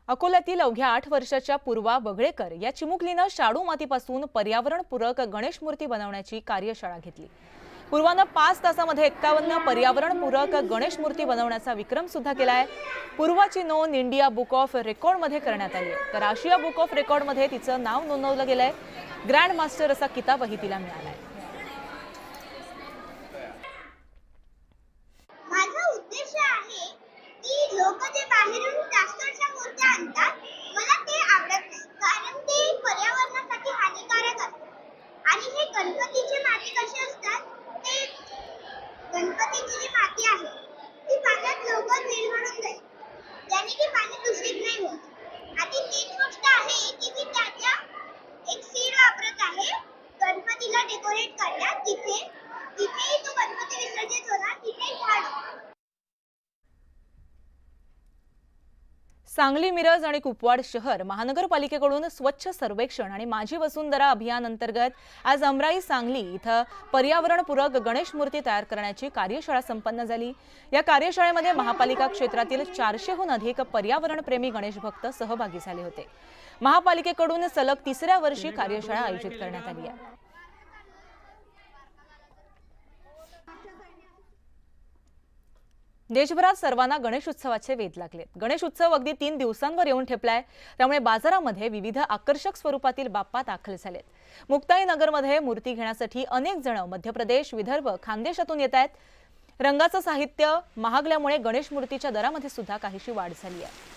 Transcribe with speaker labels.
Speaker 1: अकोल्यातील अवघ्या 8 वर्षाच्या पूर्वा वगळेकर या चिमुकलीनं शाडू मातीपासून पर्यावरणपूरक गणेश मूर्ती बनवण्याची कार्यशाळा घेतली। पूर्वानं 5 तासांमध्ये 51 पर्यावरणपूरक गणेश मूर्ती बनवण्याचा विक्रम सुद्धा केलाय। पूर्वाची नोंद इंडिया बुक ऑफ रेकॉर्डमध्ये करण्यात आली आहे, तर आशिया बुक ऑफ रेकॉर्डमध्ये तिचं नाव नोंदवलं गेलंय। ग्रँड मास्टर असा किताबही तिला मिळालाय।
Speaker 2: माझा उद्देश आहे की लोक जे बाहेरून प्लास्टरच्या मूर्त्या आणतात, मला ते आवडत नाही, कारण ते पर्यावरणासाठी हानिकारक असतात। आणि हे गणपतीची माती कशी असतात, ते गणपतीची जी माती आहे ती पाण्यात लवकर विरघळून जाईल, ज्याने की पाणी दूषित नाही होत। आणि तीच गोष्ट आहे की मी त्याच्या एक सीड वापरत आहे गणपतीला डेकोरेट करण्यात। जिथेही तो गणपती विसर्जित होणार तिथे झाड।
Speaker 1: सांगली, मिरज आणि कुपवाड शहर महानगरपालिकेकडून स्वच्छ सर्वेक्षण आणि माझी वसुंधरा अभियान अंतर्गत आज अमराई सांगली इथं पर्यावरणपूरक गणेश मूर्ती तयार करण्याची कार्यशाळा संपन्न झाली। या कार्यशाळेमध्ये महापालिका क्षेत्रातील 400हून अधिक पर्यावरणप्रेमी गणेश भक्त सहभागी झाले होते। महापालिकेकडून सलग 3ऱ्या वर्षी कार्यशाळा आयोजित करण्यात आली आहे। देशभरात सर्वांना गणेश उत्सवाचे वेध लागलेत। गणेश उत्सव अगदी 3 दिवसांवर येऊन ठेपलाय, त्यामुळे बाजारामध्ये विविध आकर्षक स्वरूपातील बाप्पा दाखल झालेत। मुक्ताईनगरमध्ये मूर्ती घेण्यासाठी अनेक जण मध्य प्रदेश, विदर्भ, खानदेशातून येत आहेत। रंगाचं साहित्य महागल्यामुळे गणेश मूर्तीच्या दरामध्ये सुद्धा काहीशी वाढ झाली आहे।